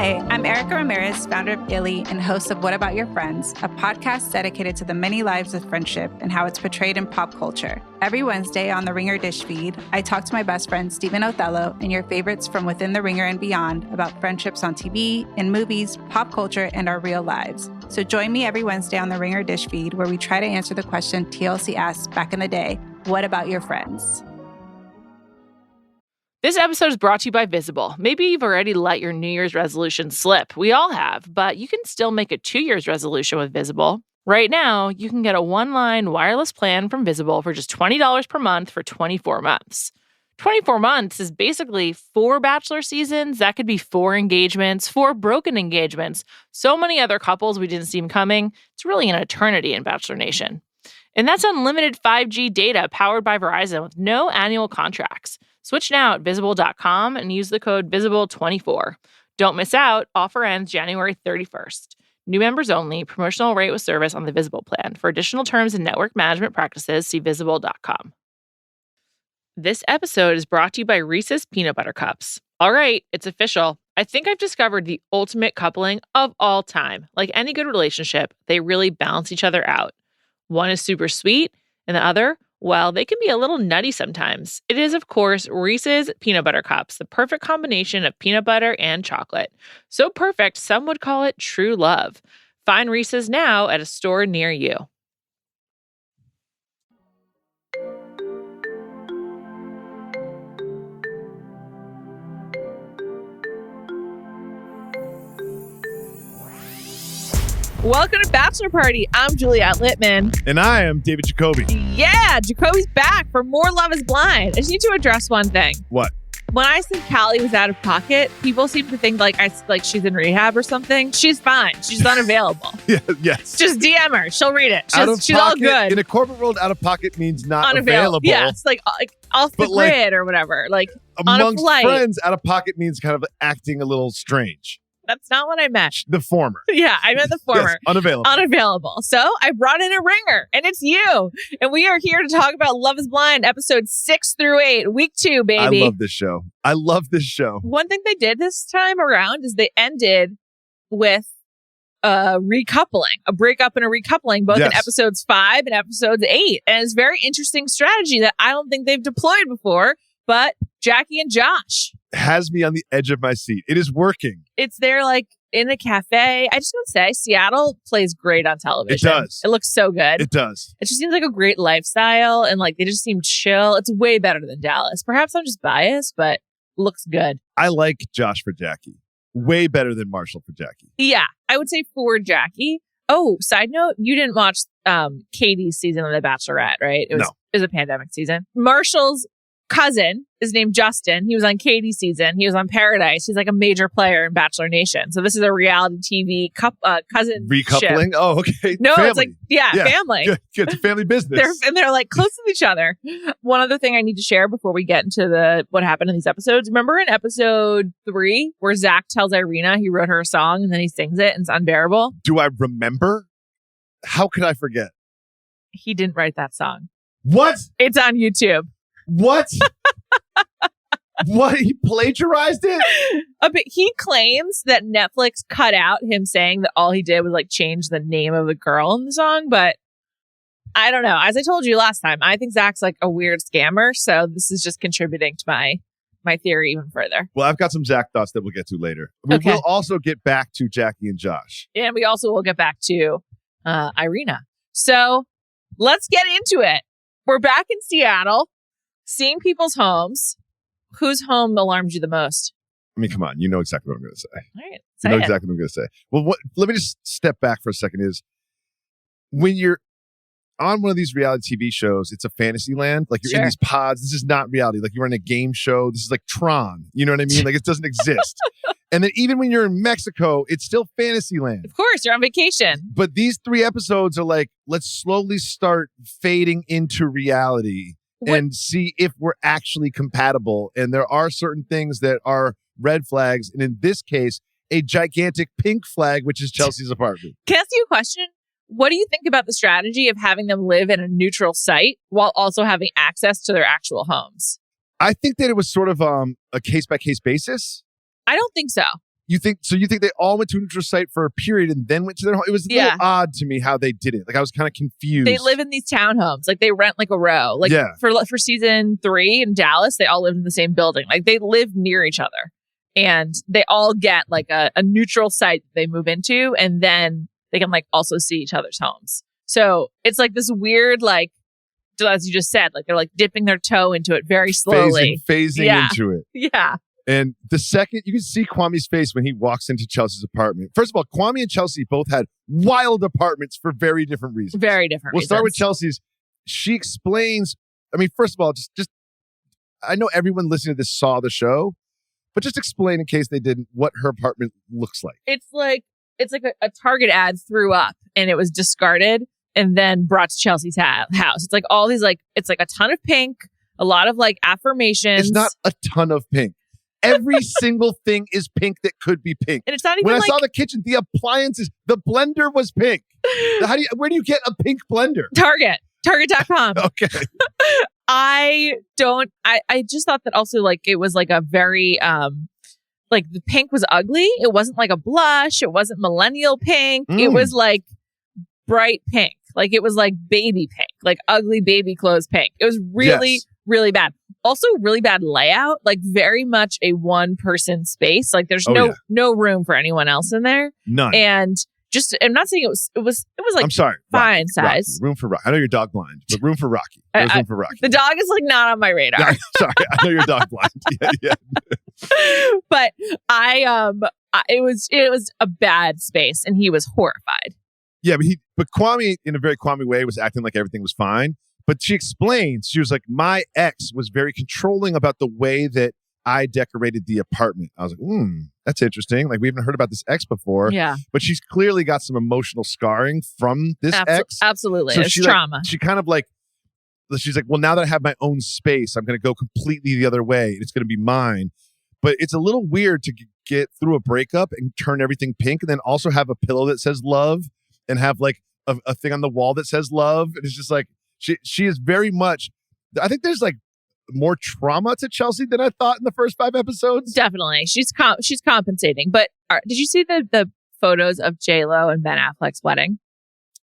Hi, I'm Erica Ramirez, founder of Illy and host of What About Your Friends, a podcast dedicated to the many lives of friendship and how it's portrayed in pop culture. Every Wednesday on the Ringer Dish feed, I talk to my best friend Stephen Othello and your favorites from within the Ringer and beyond about friendships on TV, in movies, pop culture, and our real lives. So join me every Wednesday on the Ringer Dish feed where we try to answer the question TLC asked back in the day, what about your friends? This episode is brought to you by Visible. Maybe you've already let your New Year's resolution slip. We all have, but you can still make a 2 year's resolution with Visible. Right now, you can get a one-line wireless plan from Visible for just $20 per month for 24 months. 24 months is basically 4 bachelor seasons. That could be 4 engagements, 4 broken engagements, so many other couples we didn't see coming. It's really an eternity in Bachelor Nation. And that's unlimited 5G data powered by Verizon with no annual contracts. Switch now at Visible.com and use the code VISIBLE24. Don't miss out. Offer ends January 31st. New members only. Promotional rate with service on the Visible plan. For additional terms and network management practices, see Visible.com. This episode is brought to you by Reese's Peanut Butter Cups. All right, it's official. I think I've discovered the ultimate coupling of all time. Like any good relationship, they really balance each other out. One is super sweet, and the other, well, they can be a little nutty sometimes. It is, of course, Reese's Peanut Butter Cups, the perfect combination of peanut butter and chocolate. So perfect, some would call it true love. Find Reese's now at a store near you. Welcome to Bachelor Party. I'm Juliet Litman. And I am David Jacoby. Yeah, Jacoby's back for more Love is Blind. I just need to address one thing. What? When I said Callie was out of pocket, people seem to think like she's in rehab or something. She's fine. She's unavailable. Yes. Just DM her. She'll read it. She's all good. In a corporate world, out of pocket means not available. Yeah, it's like off the grid or whatever. Like on a amongst flight. friends, out of pocket means kind of acting a little strange. That's not what I meant. The former. Yeah, I meant the former. Yes, unavailable. Unavailable. So I brought in a ringer, and it's you. And we are here to talk about Love is Blind, episodes 6 through 8, week 2, baby. I love this show. One thing they did this time around is they ended with a recoupling, a breakup and a recoupling, both in episodes 5 and episodes 8. And it's a very interesting strategy that I don't think they've deployed before, but Jackie and Josh has me on the edge of my seat. It is working. It's there like in a cafe. I just want to say Seattle plays great on television. It does. It looks so good. It does. It just seems like a great lifestyle and like they just seem chill. It's way better than Dallas. Perhaps I'm just biased, but looks good. I like Josh for Jackie. Way better than Marshall for Jackie. Yeah, I would say for Jackie. Oh, side note, you didn't watch Katie's season of The Bachelorette, right? It was a pandemic season. Marshall's cousin is named Justin. He was on Katie's season. He was on Paradise. He's like a major player in Bachelor Nation. So this is a reality TV cousin recoupling. Oh, okay. No, family. It's like family. Good. It's a family business. They're like close to each other. One other thing I need to share before we get into what happened in these episodes. Remember in episode 3 where Zach tells Irina he wrote her a song and then he sings it and it's unbearable? Do I remember? How could I forget? He didn't write that song. What? It's on YouTube. What? What? He plagiarized it? But he claims that Netflix cut out him saying that all he did was like change the name of the girl in the song. But I don't know. As I told you last time, I think Zach's like a weird scammer. So this is just contributing to my theory even further. Well, I've got some Zach thoughts that we'll get to later. We will also get back to Jackie and Josh. And we also will get back to Irina. So let's get into it. We're back in Seattle. Seeing people's homes. Whose home alarms you the most? I mean, come on. You know exactly what I'm going to say. All right. You know exactly what I'm going to say. Well, let me just step back for a second. Is when you're on one of these reality TV shows, it's a fantasy land. Like you're in these pods. This is not reality. Like you're in a game show. This is like Tron. You know what I mean? Like it doesn't exist. And then even when you're in Mexico, it's still fantasy land. Of course, you're on vacation. But these 3 episodes are like, let's slowly start fading into reality. And see if we're actually compatible. And there are certain things that are red flags. And in this case, a gigantic pink flag, which is Chelsea's apartment. Can I ask you a question? What do you think about the strategy of having them live in a neutral site while also having access to their actual homes? I think that it was sort of a case-by-case basis. I don't think so. You think they all went to a neutral site for a period and then went to their home? It was a little odd to me how they did it. Like I was kind of confused. They live in these townhomes. Like they rent like a row. Like for season 3 in Dallas, they all lived in the same building. Like they live near each other. And they all get like a neutral site that they move into, and then they can like also see each other's homes. So it's like this weird, like, as you just said, like they're like dipping their toe into it very slowly. Phasing into it. Yeah. And the second, you can see Kwame's face when he walks into Chelsea's apartment. First of all, Kwame and Chelsea both had wild apartments for very different reasons. We'll start with Chelsea's. She explains, I mean, first of all, just I know everyone listening to this saw the show, but just explain in case they didn't what her apartment looks like. It's like a Target ad threw up and it was discarded and then brought to Chelsea's house. It's like all these it's like a ton of pink, a lot of like affirmations. It's not a ton of pink. Every single thing is pink that could be pink. And it's not even when I saw the kitchen, the appliances, the blender was pink. Where do you get a pink blender? Target.com. Okay. I just thought that also like it was like a very like the pink was ugly. It wasn't like a blush. It wasn't millennial pink. It was like bright pink. Like it was like baby pink, like ugly baby clothes pink. It was really bad. Also really bad layout, like very much a one person space. Like there's no room for anyone else in there. None. And just, I'm not saying it was like I'm sorry, fine size. Room for Rocky. I know you're dog blind, but room for Rocky. There's room for Rocky. The dog is like not on my radar. Yeah, sorry, I know you're dog blind. Yeah. But it was a bad space and he was horrified. Yeah, but Kwame, in a very Kwame way, was acting like everything was fine. But she explains, she was like, my ex was very controlling about the way that I decorated the apartment. I was like, that's interesting. Like, we haven't heard about this ex before. Yeah. But she's clearly got some emotional scarring from this ex. Absolutely. So it's trauma. She kind of like, she's like, well, now that I have my own space, I'm going to go completely the other way. And it's going to be mine. But it's a little weird to get through a breakup and turn everything pink and then also have a pillow that says love and have like a thing on the wall that says love. And it's just like, she is very much, I think there's like more trauma to Chelsea than I thought in the first 5 episodes. Definitely. She's compensating. But did you see the photos of J-Lo and Ben Affleck's wedding?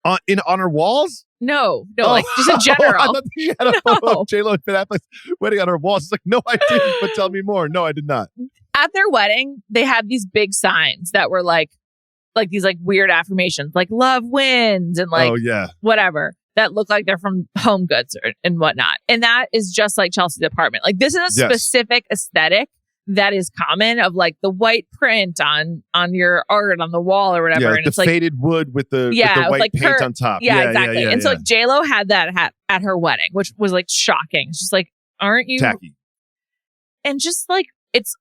On her walls? No, like just in general. I thought she had a photo of J-Lo and Ben Affleck's wedding on her walls. It's like, no, I didn't, but tell me more. No, I did not. At their wedding, they had these big signs that were like these like weird affirmations, like love wins and like whatever. That look like they're from Home Goods and whatnot. And that is just like Chelsea's apartment. Like this is a specific aesthetic that is common of like the white print on your art on the wall or whatever. Yeah, and the it's like faded wood with the white like paint on top. Yeah, exactly. And so like J-Lo had that at her wedding, which was like shocking. It's just like, aren't you tacky? And just like it's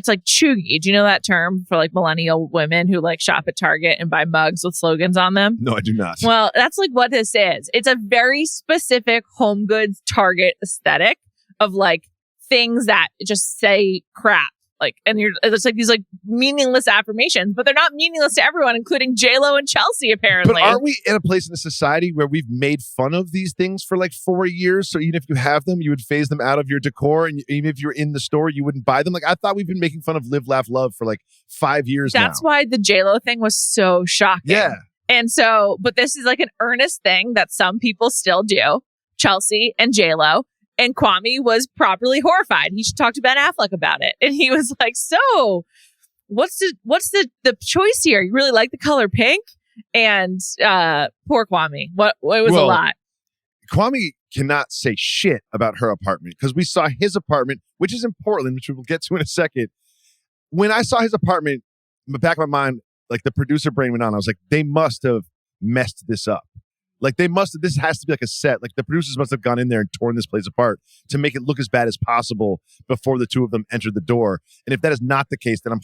like chuggy. Do you know that term for like millennial women who like shop at Target and buy mugs with slogans on them? No, I do not. Well, that's like what this is. It's a very specific Home Goods Target aesthetic of like things that just say crap. Like, and it's like these like meaningless affirmations, but they're not meaningless to everyone, including J-Lo and Chelsea, apparently. But aren't we in a place in a society where we've made fun of these things for like 4 years? So even if you have them, you would phase them out of your decor. And even if you're in the store, you wouldn't buy them. Like, I thought we've been making fun of Live, Laugh, Love for like 5 years now. That's why the J-Lo thing was so shocking. Yeah. And so, but this is like an earnest thing that some people still do. Chelsea and J-Lo. And Kwame was properly horrified. He talked to Ben Affleck about it. And he was like, so what's the choice here? You really like the color pink? And poor Kwame. It was a lot. Kwame cannot say shit about her apartment because we saw his apartment, which is in Portland, which we will get to in a second. When I saw his apartment, in the back of my mind, like the producer brain went on. I was like, they must have messed this up. Like this has to be like a set. Like the producers must have gone in there and torn this place apart to make it look as bad as possible before the two of them entered the door. And if that is not the case, then I'm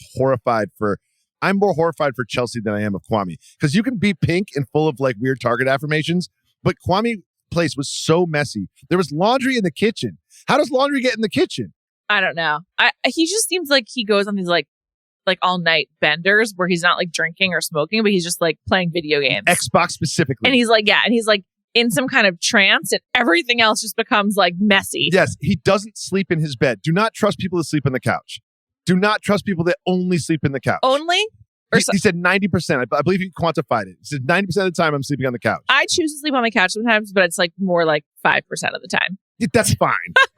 more horrified for Chelsea than I am of Kwame. Because you can be pink and full of like weird Target affirmations, but Kwame's place was so messy. There was laundry in the kitchen. How does laundry get in the kitchen? I don't know. He just seems like he goes on these like all night benders where he's not like drinking or smoking, but he's just like playing video games. Xbox specifically. And he's like, in some kind of trance and everything else just becomes like messy. Yes, he doesn't sleep in his bed. Do not trust people to sleep on the couch. Do not trust people that only sleep in the couch. Only? He said 90%. I believe he quantified it. He said 90% of the time I'm sleeping on the couch. I choose to sleep on my couch sometimes, but it's like more like 5% of the time. That's fine.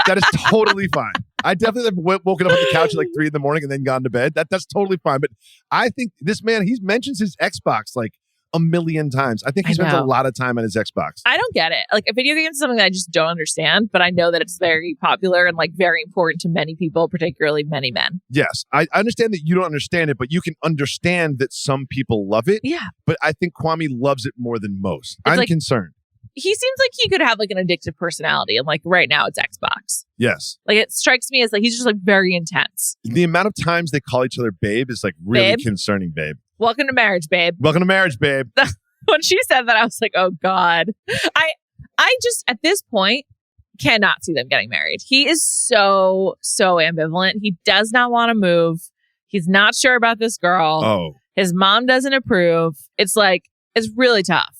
That is totally fine. I definitely have woken up on the couch at like 3 a.m. and then gone to bed. That's totally fine. But I think this man, he mentions his Xbox like a million times. I think he spends a lot of time on his Xbox. I don't get it. Like, a video game is something that I just don't understand, but I know that it's very popular and like very important to many people, particularly many men. Yes. I understand that you don't understand it, but you can understand that some people love it. Yeah. But I think Kwame loves it more than most. I'm concerned. He seems like he could have like an addictive personality, and like right now it's Xbox. Yes. Like, it strikes me as like he's just like very intense. The amount of times they call each other babe is like really concerning, babe. Welcome to marriage, babe. Welcome to marriage, babe. When she said that, I was like, oh God. I just, at this point, cannot see them getting married. He is so ambivalent. He does not want to move. He's not sure about this girl. Oh. His mom doesn't approve. It's like, it's really tough.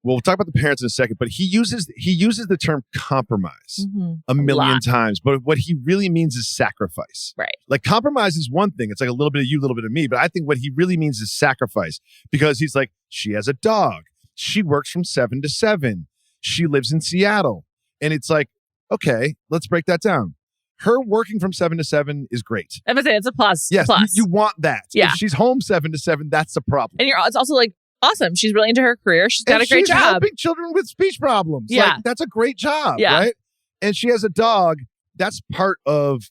Well, we'll talk about the parents in a second, but he uses the term compromise a million times. But what he really means is sacrifice. Right. Like, compromise is one thing. It's like a little bit of you, a little bit of me. But I think what he really means is sacrifice, because he's like, she has a dog. She works from 7 to 7. She lives in Seattle. And it's like, okay, let's break that down. Her working from 7 to 7 is great. I would say it's a plus. Yes, you want that. Yeah. If she's home 7 to 7, that's a problem. And it's also like, awesome. She's really into her career. She's got a great job. She's helping children with speech problems. Yeah. Like, that's a great job, yeah. right? And she has a dog. That's part of,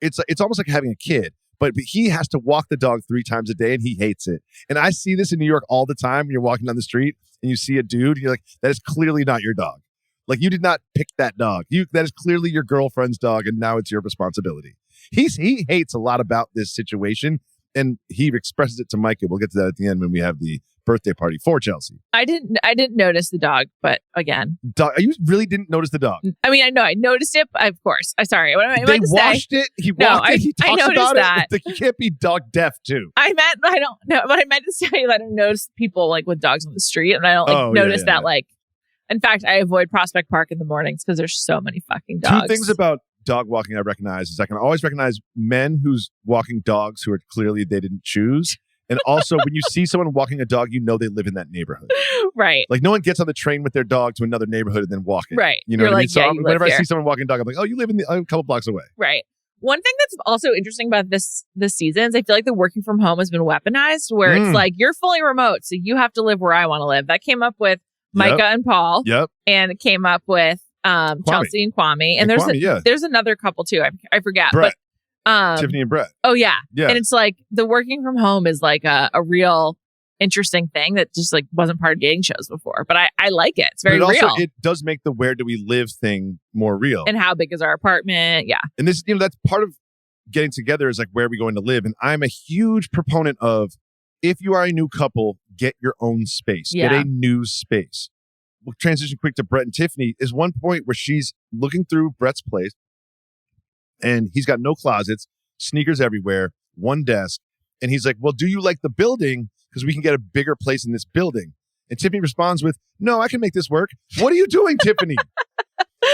it's almost like having a kid. But he has to walk the dog 3 times a day, and he hates it. And I see this in New York all the time when you're walking down the street and you see a dude, you're like, that is clearly not your dog. Like, you did not pick that dog. That is clearly your girlfriend's dog, and now it's your responsibility. He hates a lot about this situation. And he expresses it to Micah. We'll get to that at the end when we have the birthday party for Chelsea. I didn't notice the dog, but again, you really didn't notice the dog? I mean, I know I noticed it. Of course, I'm sorry. What am I they washed it. He walked it. He talks about that. it. Like, you can't be dog deaf too. I don't know, but I meant to say that I don't notice people like with dogs on the street, and I don't notice that. Like, in fact, I avoid Prospect Park in the mornings because there's so many fucking dogs. 2 things about dog walking I recognize is I can always recognize men who's walking dogs who are clearly they didn't choose. And also, when you see someone walking a dog, you know they live in that neighborhood. Right. Like, no one gets on the train with their dog to another neighborhood and then walk it. Right. You know what I mean? So whenever I here. see someone walking a dog, I'm like, oh, you live in a couple blocks away. Right. One thing that's also interesting about this season is I feel like the working from home has been weaponized, where it's like, you're fully remote, so you have to live where I want to live. That came up with Micah and Paul. Yep. And it came up with Chelsea and Kwame. And there's another couple too. I forget. Brett. But Tiffany and Brett. Oh yeah. Yeah. And it's like the working from home is like a real interesting thing that just like wasn't part of dating shows before. But I like it. It's very real. It does make the where do we live thing more real. And how big is our apartment? Yeah. And this, that's part of getting together is like, where are we going to live? And I'm a huge proponent of, if you are a new couple, get your own space. Yeah. Get a new space. We'll transition quick to Brett and Tiffany. Is one point where she's looking through Brett's place and he's got no closets, sneakers everywhere, one desk. And he's like, well, do you like the building? Because we can get a bigger place in this building. And Tiffany responds with, no, I can make this work. What are you doing, Tiffany?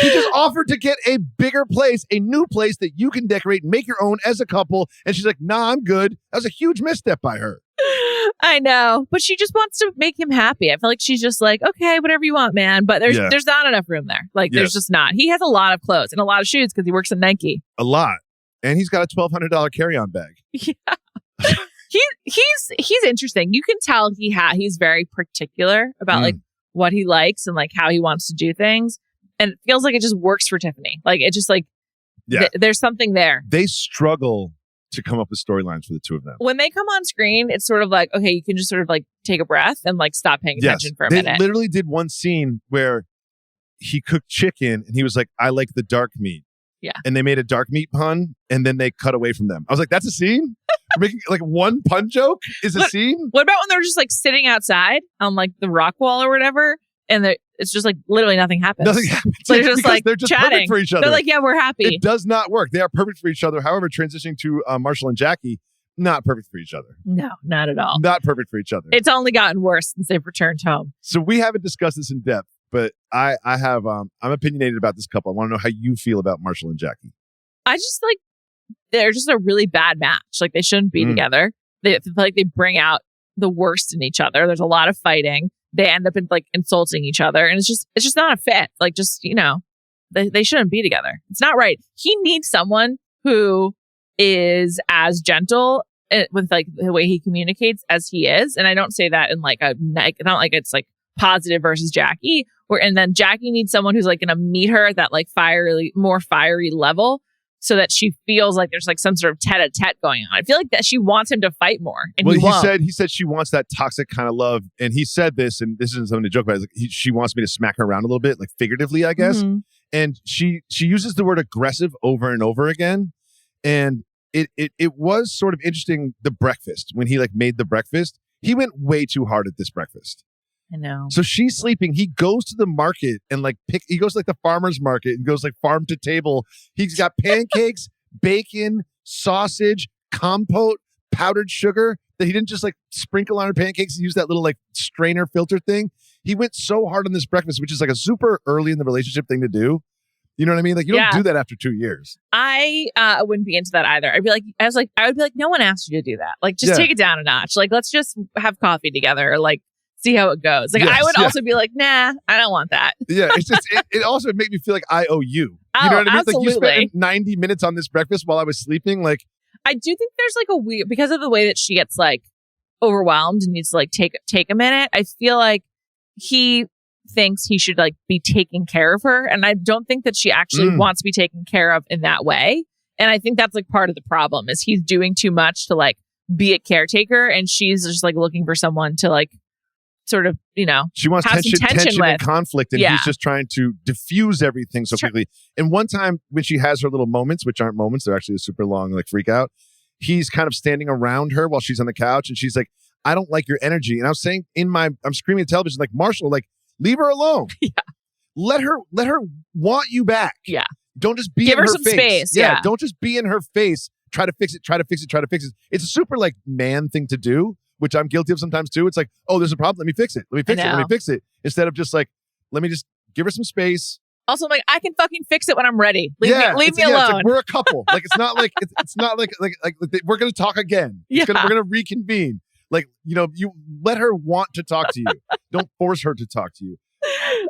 He just offered to get a bigger place, a new place that you can decorate and make your own as a couple. And she's like, nah, I'm good. That was a huge misstep by her. I know, but she just wants to make him happy. I feel like she's just like, okay, whatever you want, man. But there's not enough room there. Like, there's just not. He has a lot of clothes and a lot of shoes because he works at Nike. A lot. And he's got a $1,200 carry-on bag. Yeah. He's interesting. You can tell he's very particular about like what he likes and like how he wants to do things. And it feels like it just works for Tiffany. Like, it just like, there's something there. They struggle to come up with storylines for the two of them. When they come on screen, it's sort of like, okay, you can just sort of like take a breath and like stop paying attention for a minute. They literally did one scene where he cooked chicken and he was like, I like the dark meat. Yeah. And they made a dark meat pun and then they cut away from them. I was like, that's a scene? We're making like one pun joke is a scene? What about when they're just like sitting outside on like the rock wall or whatever? And it's just like literally nothing happens. Nothing happens. So they're just like they're just chatting. Perfect for each other. They're like, yeah, we're happy. It does not work. They are perfect for each other. However, transitioning to Marshall and Jackie, not perfect for each other. No, not at all. Not perfect for each other. It's only gotten worse since they've returned home. So we haven't discussed this in depth, but I have I'm opinionated about this couple. I want to know how you feel about Marshall and Jackie. I just like they're just a really bad match. Like they shouldn't be together. They feel like they bring out the worst in each other. There's a lot of fighting. They end up in like insulting each other, and it's just not a fit. Like just, you know, they shouldn't be together. It's not right. He needs someone who is as gentle with like the way he communicates as he is. And I don't say that in like not like it's like positive versus Jackie, and then Jackie needs someone who's like going to meet her at that like more fiery level, so that she feels like there's like some sort of tete-a-tete going on. I feel like that she wants him to fight more. And he said she wants that toxic kind of love. And he said this, and this isn't something to joke about. Like she wants me to smack her around a little bit, like figuratively, I guess. Mm-hmm. And she uses the word aggressive over and over again. And it was sort of interesting, the breakfast, when he like made the breakfast, he went way too hard at this breakfast. I know. So she's sleeping. He goes to the market and like he goes like the farmer's market and goes like farm to table. He's got pancakes, bacon, sausage, compote, powdered sugar that he didn't just like sprinkle on her pancakes. He used that little like strainer filter thing. He went so hard on this breakfast, which is like a super early in the relationship thing to do. You know what I mean? Like you don't do that after 2 years. I wouldn't be into that either. I would be like, no one asked you to do that. Like just take it down a notch. Like let's just have coffee together. Or like see how it goes. Like I would also be like, nah, I don't want that. Yeah, it's just it also made me feel like I owe you. You know what I mean? Absolutely. Like you spent 90 minutes on this breakfast while I was sleeping. Like I do think there's like a weird, because of the way that she gets like overwhelmed and needs to like take a minute. I feel like he thinks he should like be taking care of her, and I don't think that she actually wants to be taken care of in that way. And I think that's like part of the problem is he's doing too much to like be a caretaker, and she's just like looking for someone to like sort of, you know, she wants tension and conflict, and he's just trying to diffuse everything so quickly. And one time when she has her little moments, which aren't moments, they're actually a super long like freak out, he's kind of standing around her while she's on the couch, and she's like, I don't like your energy. And I was saying I'm screaming at television like, Marshall, like leave her alone. Yeah. Let her want you back. Yeah. Don't just be give in her her some face. Space. Yeah. Don't just be in her face. Try to fix it. It's a super like man thing to do, which I'm guilty of sometimes too. It's like, oh, there's a problem. Let me fix it. Let me fix it. Instead of just like, let me just give her some space. Also, I'm like, I can fucking fix it when I'm ready. Leave me alone. It's like we're a couple. Like it's not like it's not like we're gonna talk again. We're gonna reconvene. Like, you know, you let her want to talk to you. Don't force her to talk to you.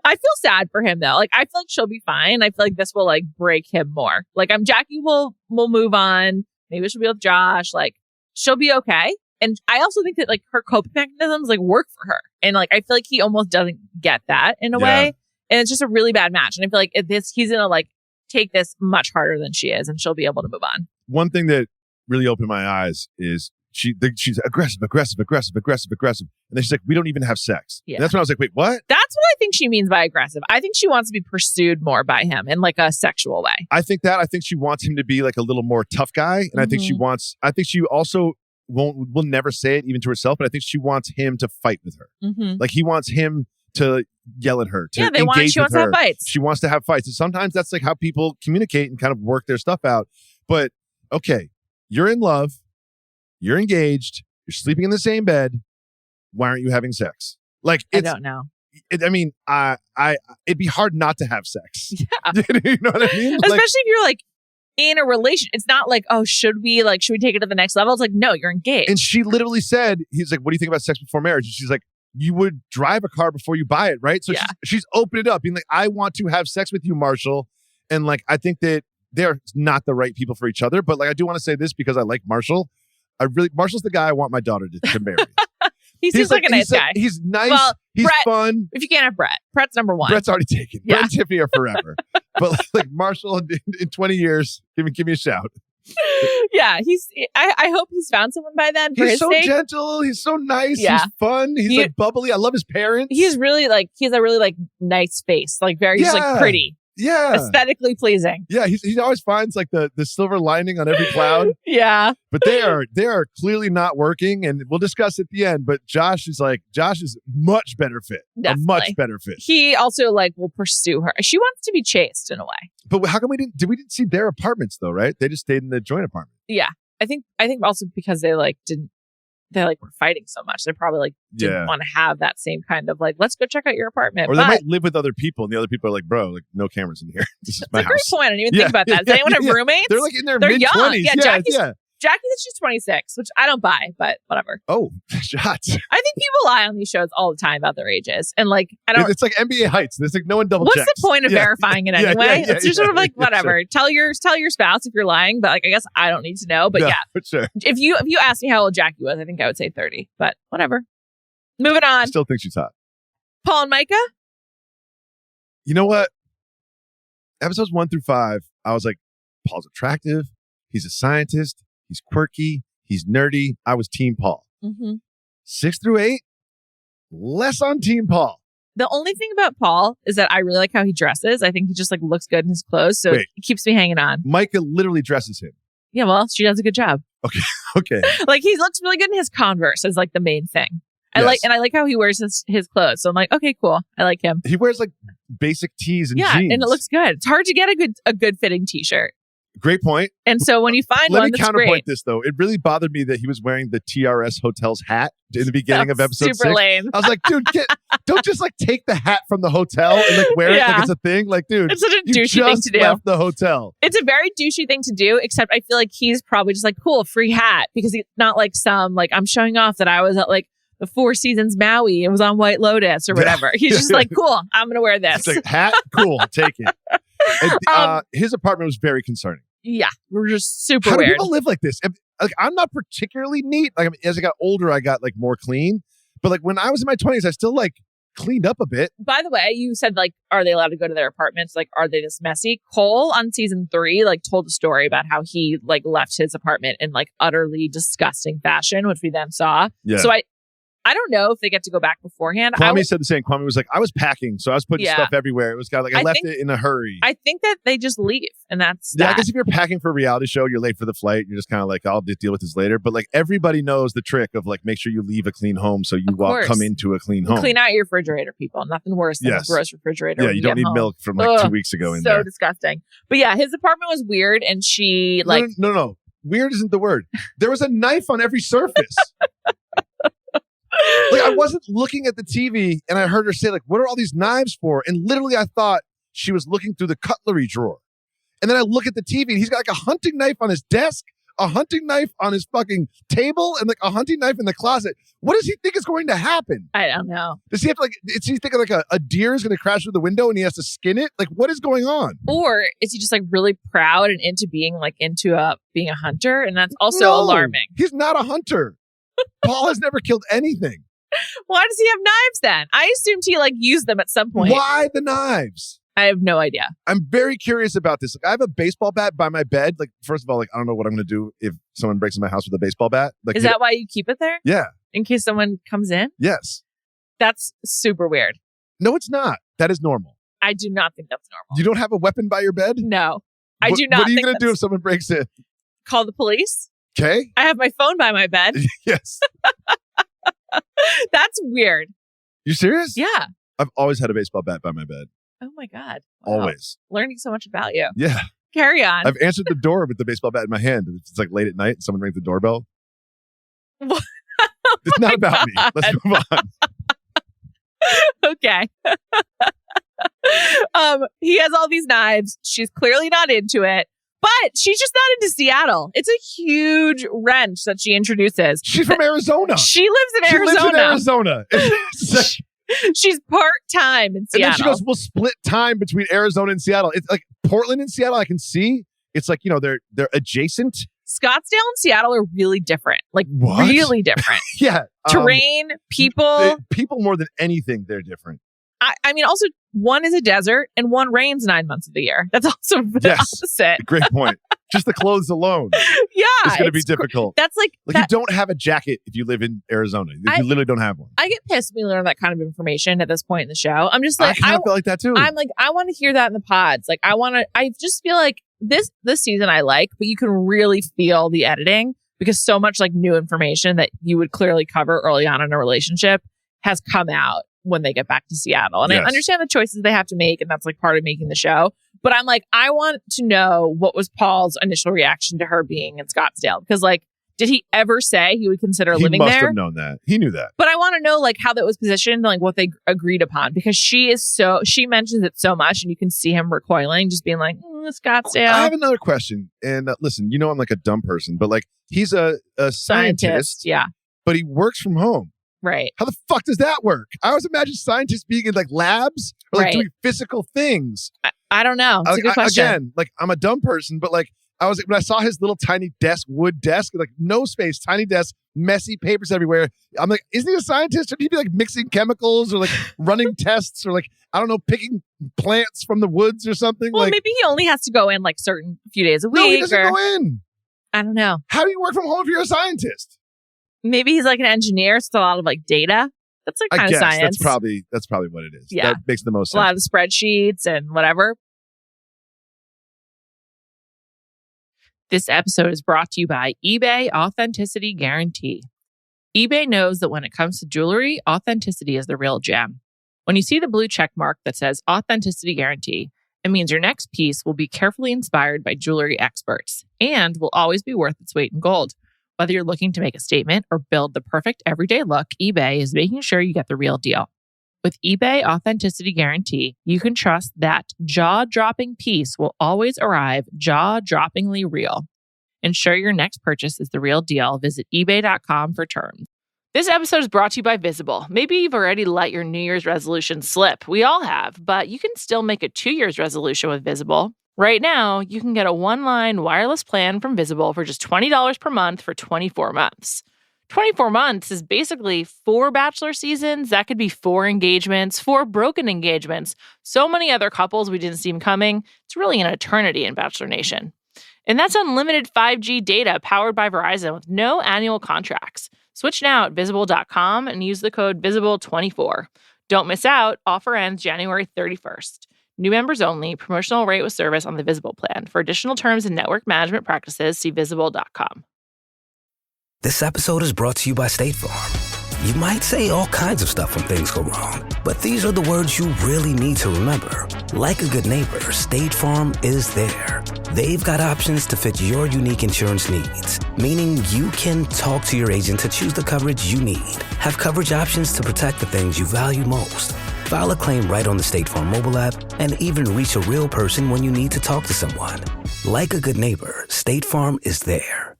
I feel sad for him though. Like I feel like she'll be fine. I feel like this will like break him more. Like Jackie will move on. Maybe she'll be with Josh. Like she'll be okay. And I also think that like her coping mechanisms like work for her. And like I feel like he almost doesn't get that in a way. And it's just a really bad match. And I feel like he's gonna like take this much harder than she is, and she'll be able to move on. One thing that really opened my eyes is she's aggressive. And then she's like, we don't even have sex. Yeah. And that's when I was like, wait, what? That's what I think she means by aggressive. I think she wants to be pursued more by him in like a sexual way. I think she wants him to be like a little more tough guy. And I think she also will never say it even to herself, but I think she wants him to fight with her. Mm-hmm. Like he wants him to yell at her, to engage with her. She wants to have fights. She wants to have fights. And sometimes that's like how people communicate and kind of work their stuff out. But okay, you're in love. You're engaged. You're sleeping in the same bed. Why aren't you having sex? Like I don't know. It'd be hard not to have sex. Yeah. You know what I mean? Especially if you're like in a relation. It's not like, oh, should we take it to the next level? It's like, no, you're engaged. And she literally said, he's like, what do you think about sex before marriage? And she's like, you would drive a car before you buy it, right? So she's opened it up, being like, I want to have sex with you, Marshall. And like, I think that they're not the right people for each other. But like, I do want to say this because I like Marshall. Marshall's the guy I want my daughter to marry. He seems like a nice guy. He's nice. Well, he's Brett, fun. If you can't have Brett's number one. Brett's already taken. Yeah. Brett and Tiffany are forever. But like Marshall, in 20 years, give me a shout. Yeah, I hope he's found someone by then. For he's his so sake. gentle. He's so nice. Yeah. He's fun. He's like bubbly. I love his parents. He's really like he has a really like nice face, like very just like pretty. Yeah. Aesthetically pleasing. Yeah, he always finds like the silver lining on every cloud. Yeah. But they are clearly not working, and we'll discuss at the end, but Josh is much better fit. Definitely. A much better fit. He also like will pursue her. She wants to be chased in a way. But how come we didn't see their apartments though, right? They just stayed in the joint apartment. Yeah. I think also because they like didn't they like were fighting so much. They probably like didn't want to have that same kind of like, let's go check out your apartment. Or they might live with other people and the other people are like, bro, like no cameras in here. This is my house. That's a great point. I didn't even think about that. Does anyone have roommates? They're like in their They're mid-20s. young. Yeah, Jackie says she's 26, which I don't buy, but whatever. Oh, shots. I think people lie on these shows all the time about their ages. And like, I don't. It's like NBA heights. There's like no one double checks. What's the point of verifying it anyway? It's just sort of like, whatever. Sure. Tell your spouse if you're lying, but like, I guess I don't need to know. But for sure. If you asked me how old Jackie was, I think I would say 30, but whatever. Moving on. I still think she's hot. Paul and Micah? You know what? Episodes 1 through 5, I was like, Paul's attractive. He's a scientist. He's quirky. He's nerdy. I was Team Paul. 6 through 8, less on Team Paul. The only thing about Paul is that I really like how he dresses. I think he just like looks good in his clothes, so it keeps me hanging on. Micah literally dresses him. Yeah, well, she does a good job. Okay. Like he looks really good in his Converse is like the main thing. I like how he wears his clothes. So I'm like, okay, cool. I like him. He wears like basic tees and jeans. And it looks good. It's hard to get a good fitting t-shirt. Great point. And so when you find one that's great. Let me counterpoint great. this though. It really bothered me that he was wearing the TRS Hotel's hat in the beginning of episode 6. Lame. I was like, dude, don't just like take the hat from the hotel and like wear it like it's a thing. Like, dude, it's such a douchey thing to do. Left the hotel. It's a very douchey thing to do, except I feel like he's probably just like, cool, free hat, because he's not like some like I'm showing off that I was at like the Four Seasons Maui and was on White Lotus or whatever. He's just like, cool, I'm gonna wear this. It's like hat, cool, take it. And, his apartment was very concerning. Yeah, we're just super How weird. do people live like this? Like, I'm not particularly neat. Like, as I got older, I got like more clean. But like when I was in my 20s, I still like cleaned up a bit. By the way, you said like, are they allowed to go to their apartments? Like, are they this messy? Cole on season 3 like told a story about how he like left his apartment in like utterly disgusting fashion, which we then saw. Yeah. So I don't know if they get to go back beforehand. Kwame said the same. Kwame was like, I was packing, so I was putting stuff everywhere. It was kind of like I left it in a hurry. I think that they just leave, and that's I guess if you're packing for a reality show, you're late for the flight. You're just kind of like, I'll just deal with this later. But like everybody knows the trick of like make sure you leave a clean home so you come into a clean home. Clean out your refrigerator, people. Nothing worse than a gross refrigerator. Yeah, you don't need milk from like 2 weeks ago in there. So disgusting. But yeah, his apartment was weird, and she like no. Weird isn't the word. There was a knife on every surface. Like I wasn't looking at the TV and I heard her say like, what are all these knives for? And literally I thought she was looking through the cutlery drawer. And then I look at the TV and he's got like a hunting knife on his desk, a hunting knife on his fucking table, and like a hunting knife in the closet. What does he think is going to happen? I don't know. Does he have to like, is he thinking like a deer is going to crash through the window and he has to skin it? Like what is going on? Or is he just like really proud and into being a hunter? And that's also alarming. He's not a hunter. Paul has never killed anything. Why does he have knives then? I assumed he like used them at some point. Why the knives? I have no idea. I'm very curious about this. Like, I have a baseball bat by my bed. Like, first of all, like I don't know what I'm going to do if someone breaks in my house with a baseball bat. Like, is that why you keep it there? Yeah. In case someone comes in? Yes. That's super weird. No, it's not. That is normal. I do not think that's normal. You don't have a weapon by your bed? No. I do not. What are you going to do if someone breaks in? Call the police? Okay. I have my phone by my bed. Yes. That's weird. You serious? Yeah. I've always had a baseball bat by my bed. Oh my God. Wow. Always. Learning so much about you. Yeah. Carry on. I've answered the door with the baseball bat in my hand. It's like late at night and someone rings the doorbell. It's not about me. Let's move on. Okay. He has all these knives. She's clearly not into it. But she's just not into Seattle. It's a huge wrench that she introduces. She's from Arizona. She lives in Arizona. She's part-time in Seattle. And then she goes, we'll split time between Arizona and Seattle. It's like Portland and Seattle, I can see. It's like, they're adjacent. Scottsdale and Seattle are really different. Like, what? Really different. Yeah. Terrain, people. People more than anything, they're different. I mean, also, one is a desert and one rains 9 months of the year. That's also the opposite. Great point. Just the clothes alone. Yeah. It's going to be difficult. That's like you don't have a jacket if you live in Arizona. You literally don't have one. I get pissed when we learn that kind of information at this point in the show. I'm just like, I feel like that too. I'm like, I want to hear that in the pods. Like, I just feel like this season I like, but you can really feel the editing because so much like new information that you would clearly cover early on in a relationship has come out when they get back to Seattle. And I understand the choices they have to make, and that's like part of making the show. But I'm like, I want to know what was Paul's initial reaction to her being in Scottsdale. Because like, Did he ever say he would consider living He must there? have known that. He knew that. But I want to know like how that was positioned, like what they agreed upon, because she mentions it so much, and you can see him recoiling, just being like, Scottsdale. I have another question. And listen, I'm like a dumb person, but like he's a scientist. Yeah. But he works from home. Right. How the fuck does that work? I always imagine scientists being in like labs or like doing physical things. I don't know. It's a good question. Again, like I'm a dumb person, but like when I saw his little tiny desk, wood desk, like no space, tiny desk, messy papers everywhere. I'm like, isn't he a scientist? Or would he be like mixing chemicals or like running tests or like, I don't know, picking plants from the woods or something? Well, like, maybe he only has to go in like certain few days a week. No, he doesn't go in. I don't know. How do you work from home if you're a scientist? Maybe he's like an engineer, so a lot of like data. That's like kind of science. That's probably what it is. Yeah. That makes the most sense. A lot of spreadsheets and whatever. This episode is brought to you by eBay Authenticity Guarantee. eBay knows that when it comes to jewelry, authenticity is the real gem. When you see the blue check mark that says Authenticity Guarantee, it means your next piece will be carefully inspired by jewelry experts and will always be worth its weight in gold. Whether you're looking to make a statement or build the perfect everyday look, eBay is making sure you get the real deal. With eBay Authenticity Guarantee, you can trust that jaw-dropping piece will always arrive jaw-droppingly real. Ensure your next purchase is the real deal. Visit ebay.com for terms. This episode is brought to you by Visible. Maybe you've already let your New Year's resolution slip. We all have, but you can still make a 2 year's resolution with Visible. Right now, you can get a one-line wireless plan from Visible for just $20 per month for 24 months. 24 months is basically 4 bachelor seasons. That could be 4 engagements, 4 broken engagements. So many other couples we didn't see coming. It's really an eternity in Bachelor Nation. And that's unlimited 5G data powered by Verizon with no annual contracts. Switch now at Visible.com and use the code VISIBLE24. Don't miss out. Offer ends January 31st. New members only. Promotional rate with service on the Visible plan. For additional terms and network management practices, see Visible.com. This episode is brought to you by State Farm. You might say all kinds of stuff when things go wrong, but these are the words you really need to remember. Like a good neighbor, State Farm is there. They've got options to fit your unique insurance needs, meaning you can talk to your agent to choose the coverage you need. Have coverage options to protect the things you value most. File a claim right on the State Farm mobile app and even reach a real person when you need to talk to someone. Like a good neighbor, State Farm is there.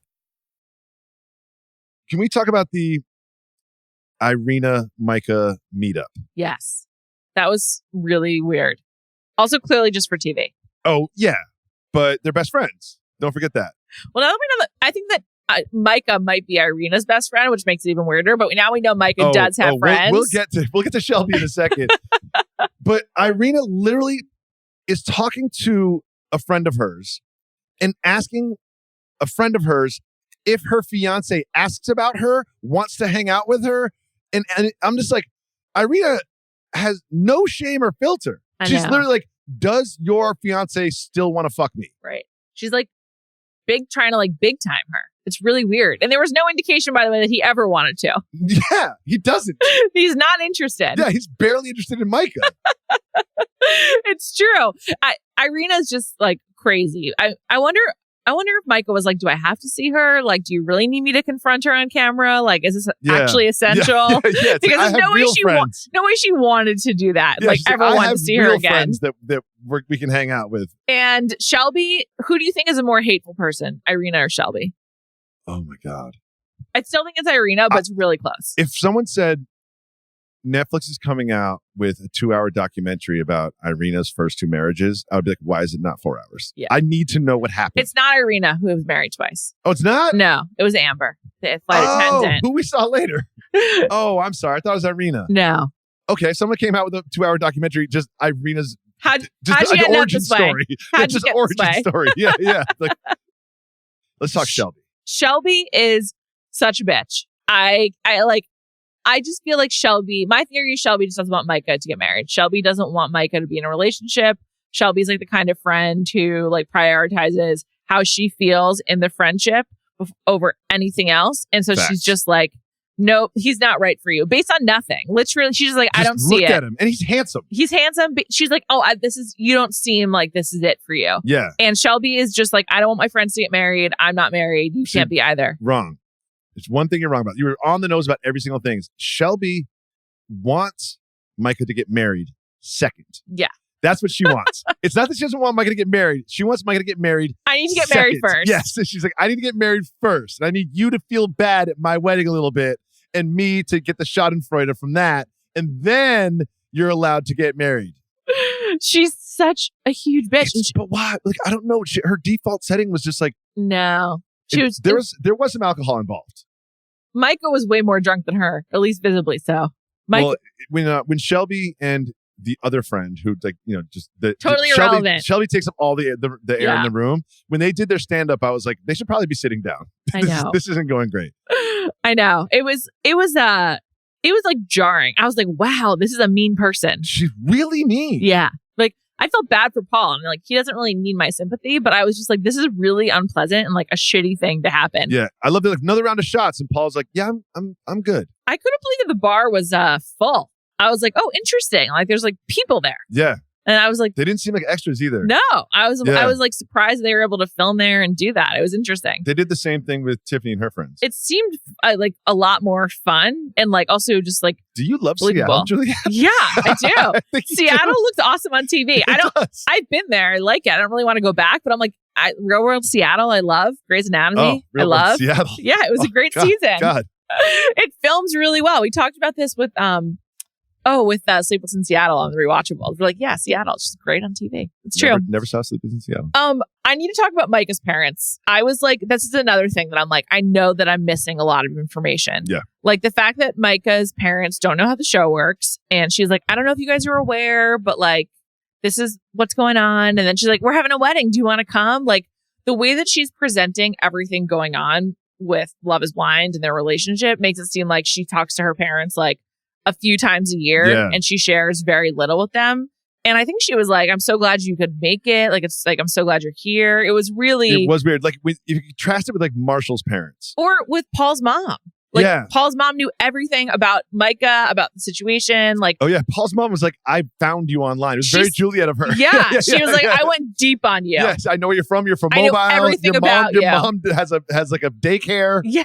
Can we talk about the Irina Micah meetup? Yes. That was really weird. Also, clearly just for TV. Oh, yeah. But they're best friends. Don't forget that. Well, now that we know that, I think that Micah might be Irina's best friend, which makes it even weirder. But now we know Micah does have friends. We'll get to Shelby in a second. But Irina literally is talking to a friend of hers and asking a friend of hers if her fiance asks about her, wants to hang out with her. And I'm just like, Irina has no shame or filter. She's literally like, does your fiance still want to fuck me? Right. She's like trying to big time her. It's really weird. And there was no indication, by the way, that he ever wanted to. Yeah, he doesn't. He's not interested. Yeah, he's barely interested in Micah. It's true. Irina's just like crazy. I wonder if Micah was like, do I have to see her? Like, do you really need me to confront her on camera? Like, is this actually essential? Yeah, because there's no way she wanted to do that. Yeah, ever wanted to see her again. Friends that we can hang out with. And Shelby, who do you think is a more hateful person, Irina or Shelby? Oh my God. I still think it's Irina, but it's really close. If someone said Netflix is coming out with a 2-hour documentary about Irina's first 2 marriages, I would be like, why is it not 4 hours? Yeah. I need to know what happened. It's not Irina who was married twice. Oh, it's not? No, it was Amber, the flight attendant. Who we saw later. Oh, I'm sorry. I thought it was Irina. No. Okay, someone came out with a 2-hour documentary, just Irina's how'd you end up this story. Way? How'd you get origin this way? story. Yeah. Like, let's talk Shelby. Shelby is such a bitch. I just feel like Shelby, my theory is Shelby just doesn't want Micah to get married. Shelby doesn't want Micah to be in a relationship. Shelby's like the kind of friend who prioritizes how she feels in the friendship over anything else. And so she's just like, nope, he's not right for you based on nothing. Literally, she's just like, I don't see it. Look at him. And he's handsome. He's handsome. But she's like, oh, you don't seem like this is it for you. Yeah. And Shelby is just like, I don't want my friends to get married. I'm not married. You can't be either. Wrong. It's one thing you're wrong about. You were on the nose about every single thing. Shelby wants Micah to get married second. Yeah. That's what she wants. It's not that she doesn't want Micah to get married. She wants Micah to get married. I need to get second. married first. Yes. She's like, I need to get married first. And I need you to feel bad at my wedding a little bit and me to get the schadenfreude from that. And then you're allowed to get married. She's such a huge bitch. But why? Like, I don't know. Her default setting was just like, no. There was some alcohol involved. Micah was way more drunk than her, at least visibly so. Micah, well, when Shelby and the other friend who just totally irrelevant. Shelby takes up all the air in the room. When they did their stand up, I was like, they should probably be sitting down. I know. This isn't going great. I know. It was like jarring. I was like, wow, this is a mean person. She's really mean. Yeah. Like I felt bad for Paul. I'm like, he doesn't really need my sympathy, but I was just like, this is really unpleasant and like a shitty thing to happen. Yeah. I loved it. Like another round of shots. And Paul's like, yeah, I'm good. I couldn't believe that the bar was full. I was like, oh, interesting. Like there's like people there. Yeah. And I was like, they didn't seem like extras either. No, I was like surprised they were able to film there and do that. It was interesting. They did the same thing with Tiffany and her friends. It seemed like a lot more fun and like also just like. Do you love believable. Seattle, Juliet? Yeah, I do. Seattle looks awesome on TV. I've been there. I like it. I don't really want to go back, but I'm like, Real World Seattle. I love Grey's Anatomy. I love Seattle. Yeah, it was a great season. God. It films really well. We talked about this with Sleepless in Seattle on the Rewatchables. We're like, yeah, Seattle. It's just great on TV. It's true. Never saw Sleepless in Seattle. I need to talk about Micah's parents. I was like, this is another thing that I'm like, I know that I'm missing a lot of information. Yeah. Like the fact that Micah's parents don't know how the show works. And she's like, I don't know if you guys are aware, but like, this is what's going on. And then she's like, we're having a wedding. Do you want to come? Like the way that she's presenting everything going on with Love is Blind and their relationship makes it seem like she talks to her parents like a few times a year and she shares very little with them. And I think she was like, I'm so glad you could make it. Like, it's like, I'm so glad you're here. It was weird. Like if you contrast it with like Marshall's parents or with Paul's mom. Like Paul's mom knew everything about Micah, about the situation. Like, oh yeah, Paul's mom was like, I found you online. It was very Juliet of her. Yeah, she was like, I went deep on you. Yes, I know where you're from. You're from Mobile. I know everything about you. Your mom has like a daycare. Yeah.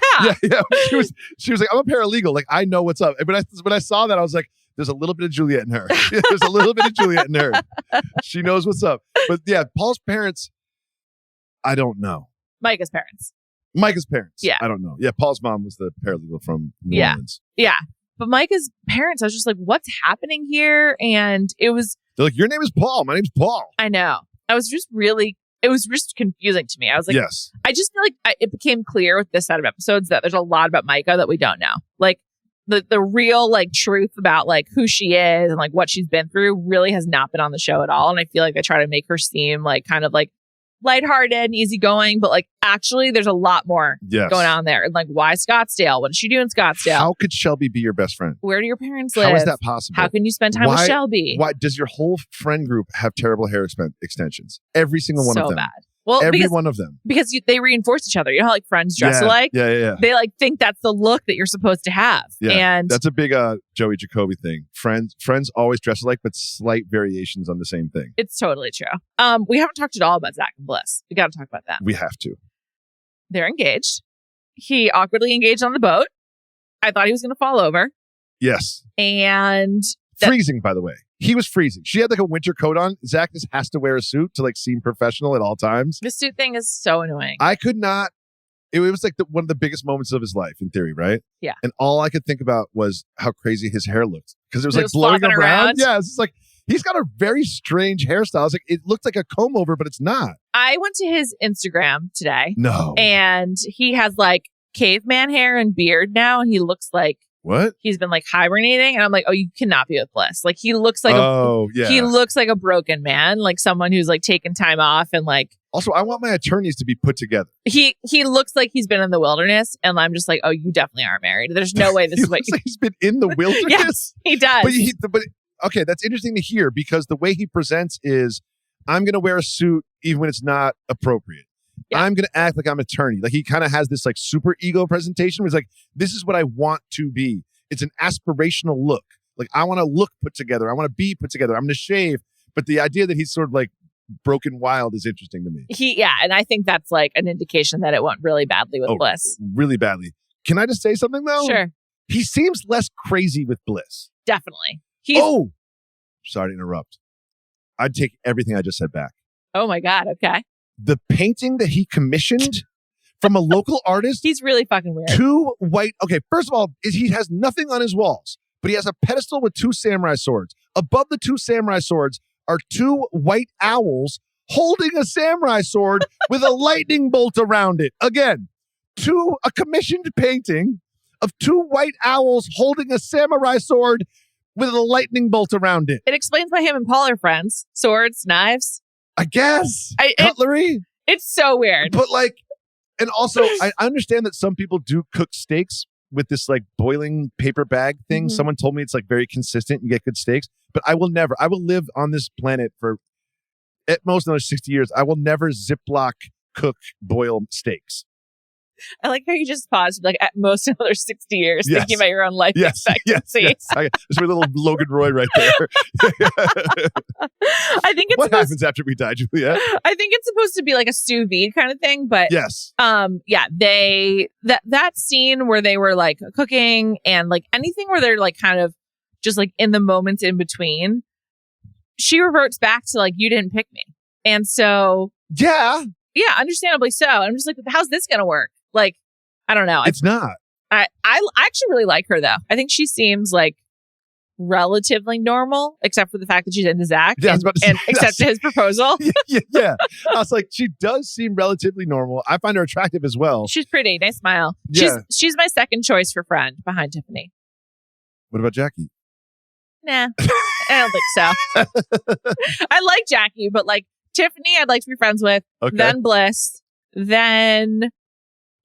She was like, I'm a paralegal. Like I know what's up. But when I saw that, I was like, there's a little bit of Juliet in her. There's a little bit of Juliet in her. She knows what's up. But yeah, Paul's parents, I don't know. Micah's parents. Yeah. I don't know. Yeah, Paul's mom was the paralegal from New Orleans. Yeah. But Micah's parents, I was just like, what's happening here? And they're like, your name is Paul. My name's Paul. I know. It was just confusing to me. I was like, yes. I just feel like it became clear with this set of episodes that there's a lot about Micah that we don't know. Like the real like truth about like who she is and like what she's been through really has not been on the show at all. And I feel like they try to make her seem like kind of like lighthearted and easygoing, but like actually there's a lot more going on there. And like, why Scottsdale? What does she do in Scottsdale? How could Shelby be your best friend? Where do your parents live? How is that possible? How can you spend time with Shelby? Why does your whole friend group have terrible hair extensions? Every single one of them. So bad. Well, one of them. Because they reinforce each other. You know how like friends dress alike? Yeah. They like think that's the look that you're supposed to have. Yeah. And that's a big Joey Jacoby thing. Friends always dress alike, but slight variations on the same thing. It's totally true. We haven't talked at all about Zach and Bliss. We got to talk about that. We have to. They're engaged. He awkwardly engaged on the boat. I thought he was going to fall over. Yes. And freezing, by the way. He was freezing. She had like a winter coat on. Zach just has to wear a suit to like seem professional at all times. The suit thing is so annoying. I could not. It was like one of the biggest moments of his life in theory, right? Yeah. And all I could think about was how crazy his hair looked because it was like blowing around. Yeah. It's like he's got a very strange hairstyle. It's like it looked like a comb over, but it's not. I went to his Instagram today. No. And he has like caveman hair and beard now, and he looks like what? He's been like hibernating, and I'm like, oh, you cannot be with Bliss. Like he looks like he looks like a broken man, like someone who's like taken time off and like. Also, I want my attorneys to be put together. He looks like he's been in the wilderness, and I'm just like, oh, you definitely are married. There's no way this is what like he's been in the wilderness. Yes, he does. But okay, that's interesting to hear because the way he presents is, I'm going to wear a suit even when it's not appropriate. Yeah. I'm going to act like I'm an attorney. Like he kind of has this like super ego presentation where he's like, this is what I want to be. It's an aspirational look. Like I want to look put together. I want to be put together. I'm going to shave. But the idea that he's sort of like broken wild is interesting to me. And I think that's like an indication that it went really badly with Bliss. Really badly. Can I just say something though? Sure. He seems less crazy with Bliss. Definitely. Sorry to interrupt. I'd take everything I just said back. Oh my God. Okay. The painting that he commissioned from a local artist. He's really fucking weird. Two white. Okay, first of all, he has nothing on his walls, but he has a pedestal with two samurai swords. Above the two samurai swords are two white owls holding a samurai sword with a lightning bolt around it. Again, a commissioned painting of two white owls holding a samurai sword with a lightning bolt around it. It explains why him and Paul are friends. Swords, knives. I guess. Cutlery. It's so weird. But like, and also I understand that some people do cook steaks with this like boiling paper bag thing. Mm-hmm. Someone told me it's like very consistent. You get good steaks, but I will live on this planet for at most another 60 years. I will never Ziploc cook boil steaks. I like how you just paused, like at most another 60 years, thinking about your own life expectancy. Yes. There's my little Logan Roy right there. I think it's what happens after we die, Juliet? I think it's supposed to be like a sous vide kind of thing, but yes, that scene where they were like cooking and like anything where they're like kind of just like in the moments in between, she reverts back to like, you didn't pick me, and so yeah, understandably so. I'm just like, how's this gonna work? Like, I don't know. It's not. I actually really like her though. I think she seems like relatively normal, except for the fact that she's into Zach and accepted his proposal. Yeah. I was like, she does seem relatively normal. I find her attractive as well. She's pretty. Nice smile. Yeah. She's my second choice for friend behind Tiffany. What about Jackie? Nah, I don't think so. I like Jackie, but like Tiffany, I'd like to be friends with. Okay. Then Bliss. Then,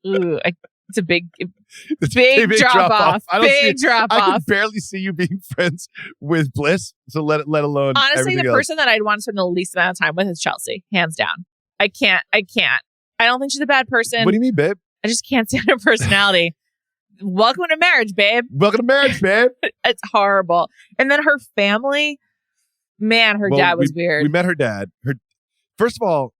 it's a big drop off. Big drop off. I can barely see you being friends with Bliss, so let alone. Honestly, the else. person that I'd want to spend the least amount of time with is Chelsea, hands down. I can't. I don't think she's a bad person. What do you mean, babe? I just can't stand her personality. Welcome to marriage, babe. Welcome to marriage, babe. It's horrible. And then her family, man, her dad was weird. We met her dad. First of all,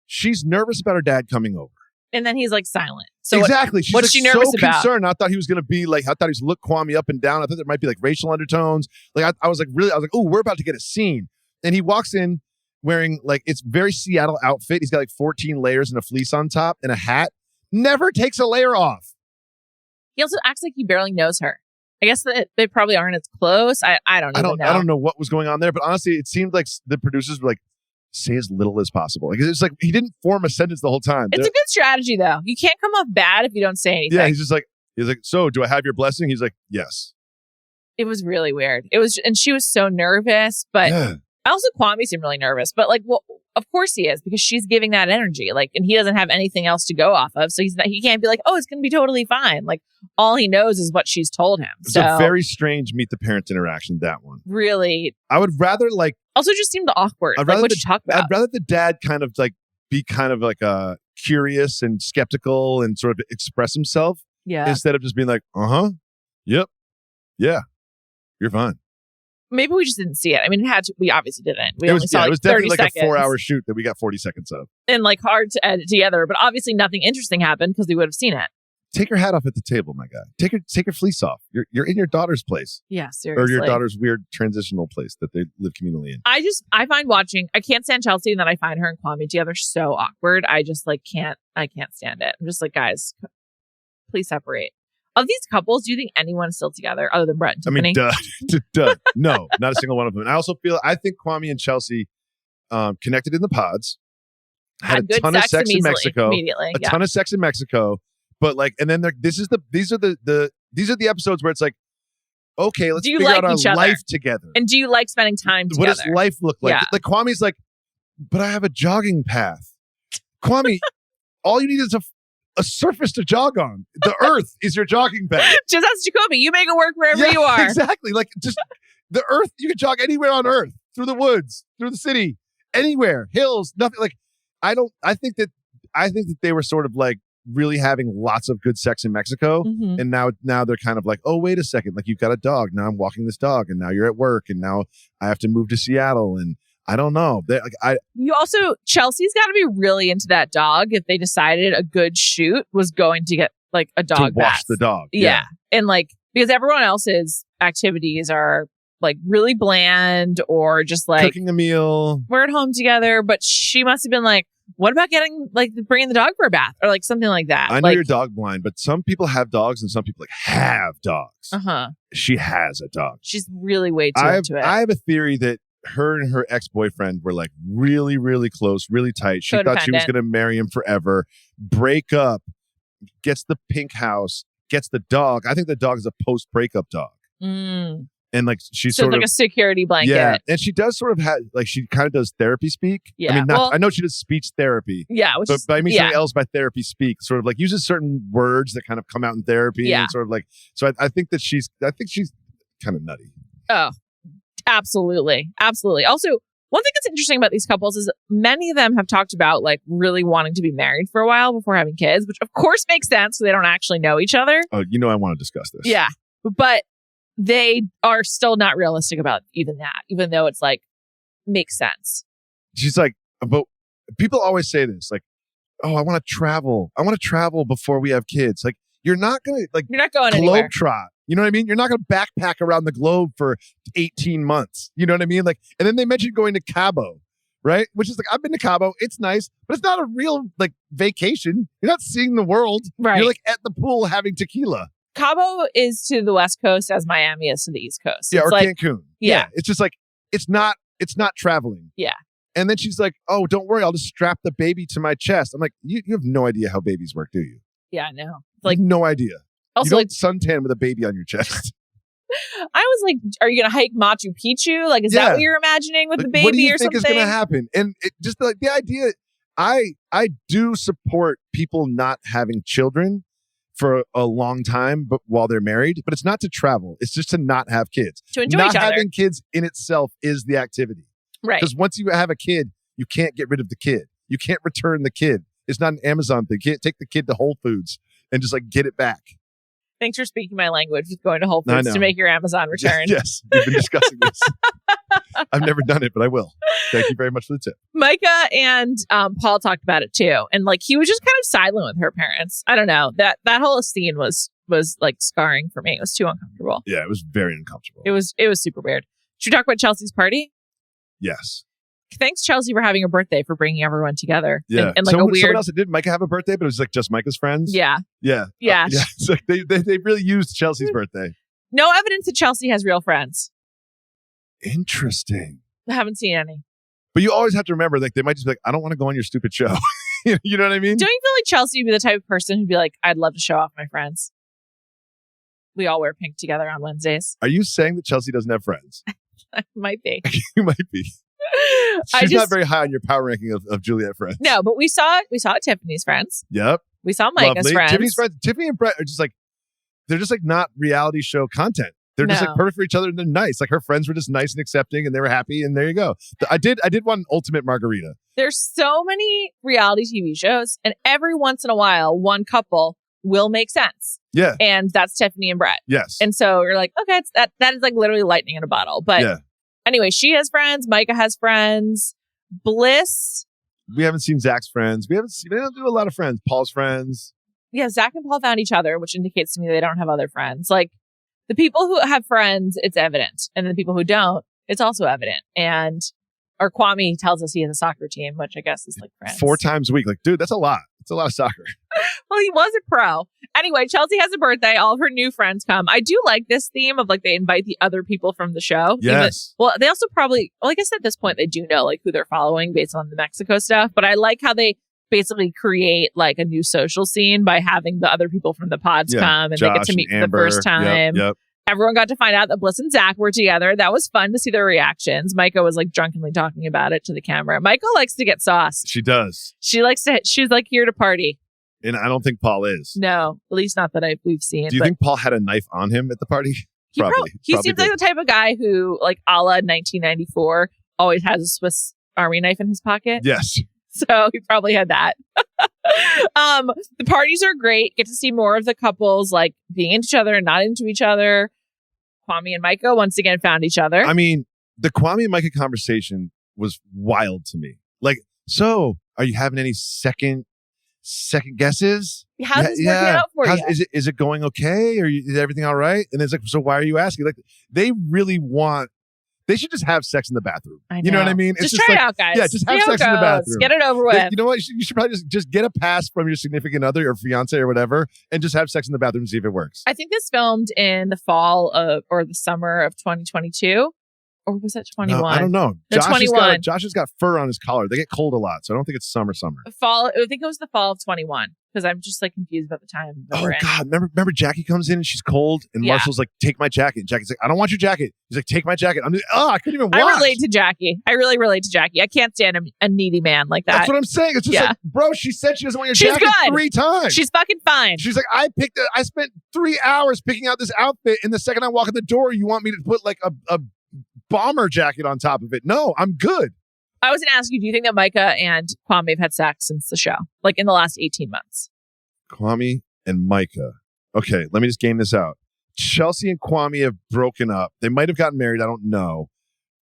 she's nervous about her dad coming over. And then he's like silent. So exactly. She's what's she nervous about? Concerned. I thought he was going to be like, I thought he was look Kwame up and down. I thought there might be like racial undertones. Like I was like, oh, we're about to get a scene. And he walks in wearing like, it's very Seattle outfit. He's got like 14 layers and a fleece on top and a hat. Never takes a layer off. He also acts like he barely knows her. I guess that they probably aren't as close. I don't know. I don't know what was going on there, but honestly, it seemed like the producers were like, say as little as possible. Like it's like he didn't form a sentence the whole time. It's a good strategy though. You can't come off bad if you don't say anything. Yeah, he's like, so do I have your blessing? He's like, yes. It was really weird. And she was so nervous, but also Kwame seemed really nervous. But like, well, of course he is because she's giving that energy. Like, and he doesn't have anything else to go off of, so he can't be like, oh, it's gonna be totally fine. Like, all he knows is what she's told him. It's a very strange meet the parents interaction. That one really. I would rather like. Also, just seemed awkward. Like, what you talk about? I'd rather the dad kind of like be kind of like curious and skeptical and sort of express himself. Yeah. Instead of just being like, yep, yeah, you're fine. Maybe we just didn't see it. I mean, we obviously didn't. It was definitely like a 4-hour shoot that we got 40 seconds of. And like hard to edit together, but obviously nothing interesting happened because we would have seen it. Take your hat off at the table, my guy. Take your fleece off. You're in your daughter's place. Yeah, seriously. Or your daughter's weird transitional place that they live communally in. I find watching, I can't stand Chelsea, and then I find her and Kwame together so awkward. I just like can't stand it. I'm just like, guys, please separate. Of these couples, do you think anyone's still together other than Brett and Tiffany? I mean, duh. No, not a single one of them. And I think Kwame and Chelsea connected in the pods. Had a ton of sex in Mexico. Immediately. A ton of sex in Mexico. But like, and then these are the episodes where it's like, okay, let's figure out our life together. And do you like spending time together? What does life look like? Yeah. Like Kwame's like, but I have a jogging path. Kwame, all you need is a surface to jog on. The earth is your jogging path. Just ask Jacoby. You make it work wherever you are. Exactly. Like just the earth, you can jog anywhere on earth, through the woods, through the city, anywhere, hills, nothing. Like I think that they were sort of like really having lots of good sex in Mexico. Mm-hmm. And now they're kind of like, oh, wait a second. Like you've got a dog. Now I'm walking this dog and now you're at work and now I have to move to Seattle and I don't know. Chelsea's got to be really into that dog if they decided a good shoot was going to get like a dog to wash bath. the dog. Yeah. And like, because everyone else's activities are like really bland or just like cooking a meal. We're at home together, but she must have been like, what about bringing the dog for a bath or like something like that? I know you're dog blind, but some people have dogs and some people like have dogs. She has a dog. She's really way too into it. I have a theory that her and her ex-boyfriend were like really, really close, really tight. She thought she was going to marry him forever. Break up, gets the pink house, gets the dog. I think the dog is a post-breakup dog. And like she's so sort like of a security blanket. Yeah, and she does sort of have like she kind of does therapy speak. Yeah, I mean, I know she does speech therapy. Yeah, but I mean something else by therapy speak. Sort of like uses certain words that kind of come out in therapy. Yeah, and sort of like so. I think she's kind of nutty. Oh, absolutely, absolutely. Also, one thing that's interesting about these couples is many of them have talked about like really wanting to be married for a while before having kids, which of course makes sense because they don't actually know each other. Oh, I want to discuss this. Yeah, but they are still not realistic about even that, even though it's like makes sense. She's like, but people always say this, like, oh, I want to travel. I want to travel before we have kids. Like, you're not going anywhere. Globetrot. You know what I mean? You're not going to backpack around the globe for 18 months. You know what I mean? Like, and then they mentioned going to Cabo, right? Which is like, I've been to Cabo. It's nice, but it's not a real like vacation. You're not seeing the world. Right. You're like at the pool having tequila. Cabo is to the West Coast as Miami is to the East Coast. Yeah, it's or like, Cancun. Yeah. It's just like, it's not traveling. Yeah. And then she's like, oh, don't worry. I'll just strap the baby to my chest. I'm like, you have no idea how babies work, do you? Yeah, I know. Like, no idea. Also, you don't suntan with a baby on your chest. I was like, are you going to hike Machu Picchu? Like, is that what you're imagining with the baby what do you or think something? is going to happen? And just like the idea, I do support people not having children for a long time, but while they're married, but it's not to travel. It's just to not have kids. To enjoy not each other. Not having kids in itself is the activity. Right. Because once you have a kid, you can't get rid of the kid. You can't return the kid. It's not an Amazon thing. You can't take the kid to Whole Foods and just like get it back. Thanks for speaking my language with going to Whole Foods to make your Amazon return. Yes, we've been discussing this. I've never done it, but I will. Thank you very much for the tip. Micah and Paul talked about it too. And like he was just kind of silent with her parents. I don't know. That whole scene was like scarring for me. It was too uncomfortable. Yeah, it was very uncomfortable. It was super weird. Should we talk about Chelsea's party? Yes. Thanks, Chelsea, for having a birthday, for bringing everyone together. Yeah. And like a weird... Someone else did Micah have a birthday, but it was like just Micah's friends? Yeah. Yeah. Yeah. So they really used Chelsea's birthday. No evidence that Chelsea has real friends. Interesting. I haven't seen any. But you always have to remember, like, they might just be like, I don't want to go on your stupid show. You know what I mean? Don't you feel like Chelsea would be the type of person who'd be like, I'd love to show off my friends? We all wear pink together on Wednesdays. Are you saying that Chelsea doesn't have friends? Might be. You might be. She's not very high on your power ranking of Juliet friends. No, but we saw Tiffany's friends. Yep. We saw Micah's friends. Tiffany's friends. Tiffany and Brett are just like, they're just like not reality show content. They're just like perfect for each other and they're nice. Like her friends were just nice and accepting and they were happy and there you go. I did want an ultimate margarita. There's so many reality TV shows and every once in a while, one couple will make sense. Yeah. And that's Tiffany and Brett. Yes. And so you're like, okay, that is like literally lightning in a bottle. But anyway, she has friends. Micah has friends. Bliss. We haven't seen Zach's friends. They don't do a lot of friends. Paul's friends. Yeah, Zach and Paul found each other, which indicates to me they don't have other friends. Like the people who have friends, it's evident. And the people who don't, it's also evident. And or Kwame tells us he has a soccer team, which I guess is like friends. 4 times a week. Like, dude, that's a lot. It's a lot of soccer. Well, he was a pro. Anyway, Chelsea has a birthday. All of her new friends come. I do like this theme of like they invite the other people from the show. Yes. They also probably, I guess at this point they do know like who they're following based on the Mexico stuff. But I like how they basically create like a new social scene by having the other people from the pods come and Josh, they get to meet for the first time. Yep. Everyone got to find out that Bliss and Zach were together. That was fun to see their reactions. Micah was like drunkenly talking about it to the camera. Micah likes to get sauced. She does. She's like here to party. And I don't think Paul is. No, at least not that we've seen. Do you think Paul had a knife on him at the party? Probably. He seems like the type of guy who, like a la 1994, always has a Swiss Army knife in his pocket. Yes. So he probably had that. The parties are great. Get to see more of the couples like being into each other and not into each other. Kwame and Micah once again found each other. I mean, the Kwame and Micah conversation was wild to me. Like, so are you having any second second guesses. How's this working out for you? Is it going okay? Or is everything all right? And it's like, so why are you asking? Like, they really want. They should just have sex in the bathroom. I know. You know what I mean? Just try it out, guys. Yeah, just have sex in the bathroom. Get it over with. You know what? You should probably just get a pass from your significant other or fiance or whatever, and just have sex in the bathroom and see if it works. I think this filmed in the fall or the summer of 2022. Or was that 21? No, I don't know. The 21. Josh has got fur on his collar. They get cold a lot, so I don't think it's summer. Fall. I think it was the fall of 21 because I'm just like confused about the time. Oh God! Remember Jackie comes in and she's cold, and Marshall's like, "Take my jacket." And Jackie's like, "I don't want your jacket." He's like, "Take my jacket." I'm just, I couldn't even watch. I relate to Jackie. I really relate to Jackie. I can't stand a needy man like that. That's what I'm saying. It's just like, bro, she said she doesn't want your jacket good. 3 times. She's fucking fine. She's like, I spent 3 hours picking out this outfit, and the second I walk in the door, you want me to put like a bomber jacket on top of it. No, I'm good. I was going to ask you, do you think that Micah and Kwame have had sex since the show? Like in the last 18 months? Kwame and Micah. Okay, let me just game this out. Chelsea and Kwame have broken up. They might have gotten married. I don't know.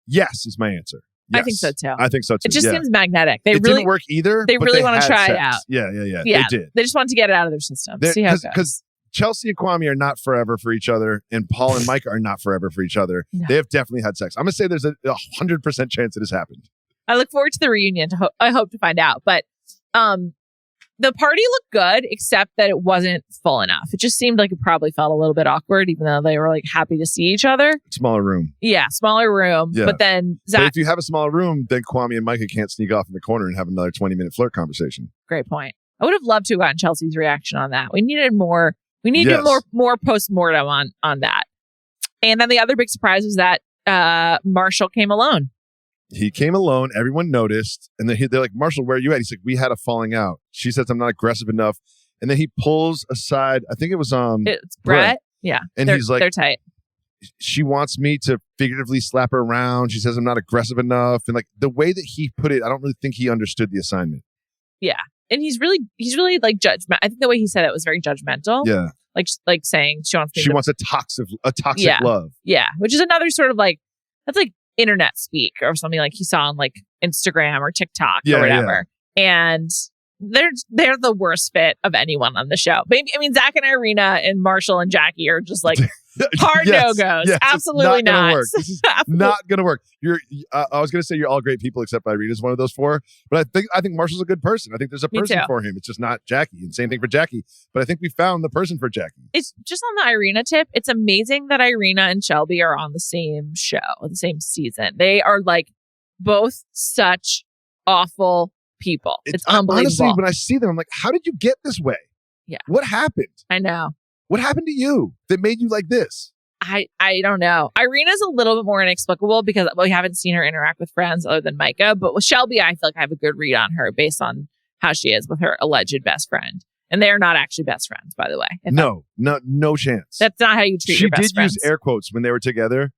Yes is my answer. Yes. I think so too. I think so too. It just seems magnetic. It didn't work either. They really want to try it out. Yeah. They did. They just want to get it out of their system. See how it goes. Because Chelsea and Kwame are not forever for each other, and Paul and Micah are not forever for each other. No. They have definitely had sex. I'm going to say there's a 100% chance it has happened. I look forward to the reunion. I hope to find out. But the party looked good, except that it wasn't full enough. It just seemed like it probably felt a little bit awkward, even though they were like happy to see each other. Smaller room. Yeah, smaller room. Yeah. But then Zach... But if you have a smaller room, then Kwame and Micah can't sneak off in the corner and have another 20-minute flirt conversation. Great point. I would have loved to have gotten Chelsea's reaction on that. We needed more. We needed more post-mortem on that. And then the other big surprise was that Marshall came alone. He came alone. Everyone noticed. And then they're like, Marshall, where are you at? He's like, we had a falling out. She says, I'm not aggressive enough. And then he pulls aside, I think it was it's Brett. Yeah. And he's like, they're tight. She wants me to figuratively slap her around. She says I'm not aggressive enough. And like the way that he put it, I don't really think he understood the assignment. Yeah. And he's really like judgment. I think the way he said it was very judgmental. Yeah. Like saying she wants a toxic love. Yeah. Which is another sort of like, that's like internet speak or something like he saw on like Instagram or TikTok or whatever. Yeah. And they're the worst fit of anyone on the show. Maybe, I mean, Zach and Irina and Marshall and Jackie are just like hard no-goes. Yes, absolutely not. Work. This is not going to work. I was going to say you're all great people except Irina's one of those 4. But I think Marshall's a good person. I think there's a person for him. It's just not Jackie. And same thing for Jackie. But I think we found the person for Jackie. It's just on the Irina tip. It's amazing that Irina and Shelby are on the same show, the same season. They are like both such awful people. It's unbelievable. Honestly, when I see them, I'm like, how did you get this way? Yeah. What happened? I know. What happened to you that made you like this? I don't know. Irina's a little bit more inexplicable because we haven't seen her interact with friends other than Micah. But with Shelby, I feel like I have a good read on her based on how she is with her alleged best friend. And they're not actually best friends, by the way. No chance. That's not how you treat your best friends. She did use air quotes when they were together.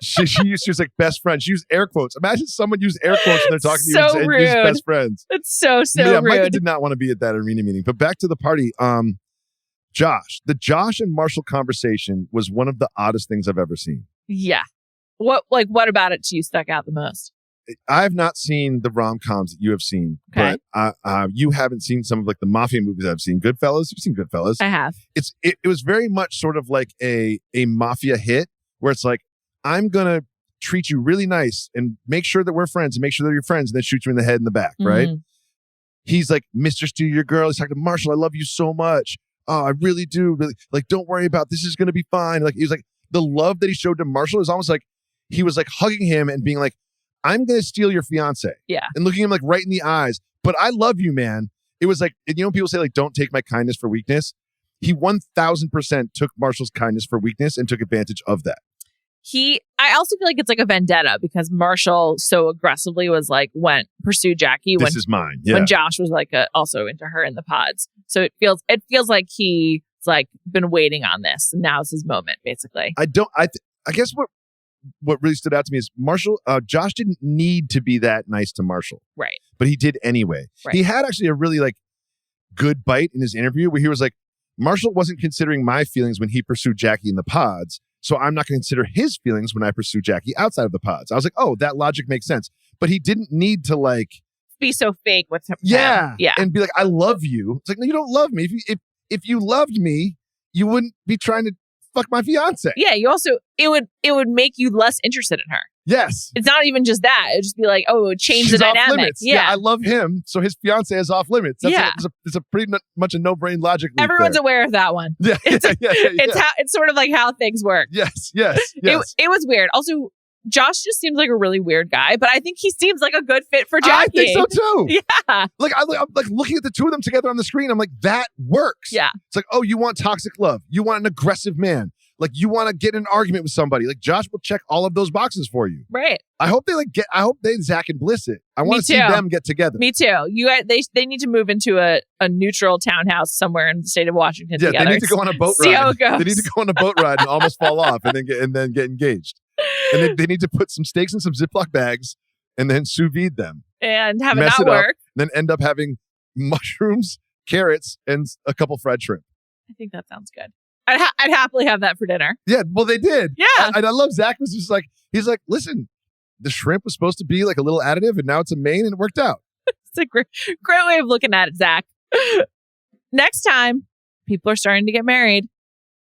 She was like best friend. She used air quotes. Imagine someone used air quotes when they're talking to you and use best friends. It's so rude. Micah did not want to be at that arena meeting. But back to the party. The Josh and Marshall conversation was one of the oddest things I've ever seen. Yeah. What about it to you stuck out the most? I've not seen the rom-coms that you have seen, okay. But you haven't seen some of like the mafia movies I've seen. Goodfellas, you've seen Goodfellas. I have. It was very much sort of like a mafia hit where it's like, I'm going to treat you really nice and make sure that we're friends and make sure that you're friends and then shoot you in the head and the back, right? He's like, Mr. Steal Your Girl. He's talking to Marshall. I love you so much. Oh, I really do. Really, like, don't worry about this. Is going to be fine. Like, he was like, the love that he showed to Marshall is almost like he was like hugging him and being like, I'm going to steal your fiance. Yeah. And looking him like right in the eyes. But I love you, man. It was like, you know, people say like, don't take my kindness for weakness. He 1000% took Marshall's kindness for weakness and took advantage of that. I also feel like it's like a vendetta because Marshall so aggressively was like, pursued Jackie. This is mine. Yeah. When Josh was like also into her in the pods. So it feels like he's like been waiting on this. And now is his moment, basically. I guess what really stood out to me is Josh didn't need to be that nice to Marshall. Right. But he did anyway. Right. He had actually a really like good bite in his interview where he was like, Marshall wasn't considering my feelings when he pursued Jackie in the pods. So I'm not going to consider his feelings when I pursue Jackie outside of the pods. I was like, oh, that logic makes sense. But he didn't need to like be so fake with him. Yeah. Yeah. And be like, I love you. It's like, no, you don't love me. If you loved me, you wouldn't be trying to fuck my fiance. Yeah. You also, it would make you less interested in her. Yes. It's not even just that. It'd just be like, oh, it would change She's the off dynamic. limits. Yeah. I love him, so his fiance is off limits. It's a pretty much a no-brain logic. Everyone's aware of that one. Yeah. It's sort of like how things work. Yes. It was weird. Also, Josh just seems like a really weird guy, but I think he seems like a good fit for Jackie. I think so too. Yeah. Like I'm like looking at the two of them together on the screen. I'm like, that works. Yeah. It's like, oh, you want toxic love. You want an aggressive man. Like you want to get in an argument with somebody. Like Josh will check all of those boxes for you. Right. I hope they Zach and Bliss it. I want to see them get together. Me too. They need to move into a neutral townhouse somewhere in the state of Washington together. They need to go on a boat ride. See how it goes. They need to go on a boat ride and almost fall off and then get engaged. And then they need to put some steaks in some Ziploc bags and then sous vide them. And have it not work. Up, then end up having mushrooms, carrots, and a couple fried shrimp. I think that sounds good. I'd happily have that for dinner. Yeah, well, they did. Yeah. And I love Zach was just like, he's like, listen, the shrimp was supposed to be like a little additive and now it's a main and it worked out. It's a great way of looking at it, Zach. Next time, people are starting to get married.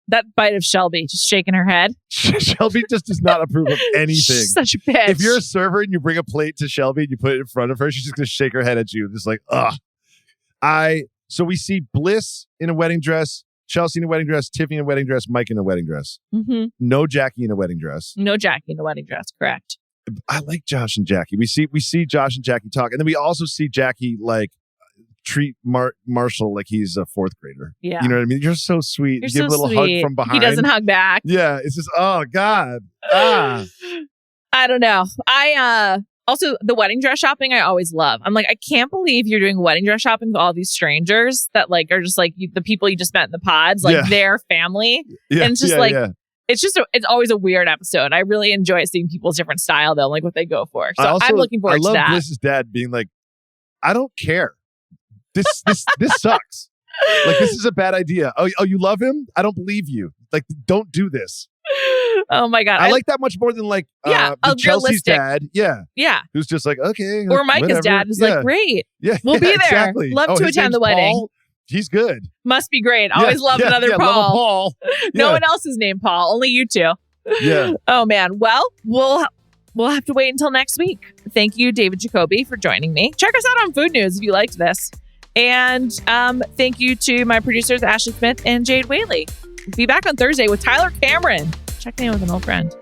That bite of Shelby just shaking her head. Shelby just does not approve of anything. She's such a bitch. If you're a server and you bring a plate to Shelby and you put it in front of her, she's just going to shake her head at you. Just like, ugh. So we see Bliss in a wedding dress, Chelsea in a wedding dress, Tiffany in a wedding dress, Mike in a wedding dress. Mm-hmm. No Jackie in a wedding dress. No Jackie in a wedding dress, correct. I like Josh and Jackie. We see Josh and Jackie talk. And then we also see Jackie like treat Marshall like he's a fourth grader. Yeah. You know what I mean? You're so sweet. You're Give so a little sweet. hug from behind. He doesn't hug back. Yeah. It's just, oh God. I don't know. Also, the wedding dress shopping, I always love. I'm like, I can't believe you're doing wedding dress shopping with all these strangers that like are just like the people you just met in the pods, like their family. Yeah, and it's just it's always a weird episode. I really enjoy seeing people's different style though, like what they go for. So I'm looking forward to that. I love Bliss's dad being like, I don't care. This sucks. Like, this is a bad idea. Oh, you love him? I don't believe you. Like, don't do this. Oh my God. I like that much more than like Chelsea's dad. Yeah. Yeah. Who's just like, okay. Or Micah's dad is like, great. Yeah. We'll be there. Exactly. Love to attend the wedding. Paul? He's good. Must be great. Always love another Paul. Love a Paul. No one else is named Paul. Only you two. Yeah. Oh man. Well, we'll have to wait until next week. Thank you, David Jacoby, for joining me. Check us out on Food News if you liked this. And thank you to my producers, Ashleigh Smith and Jade Whaley. Be back on Thursday with Tyler Cameron. Checking in with an old friend.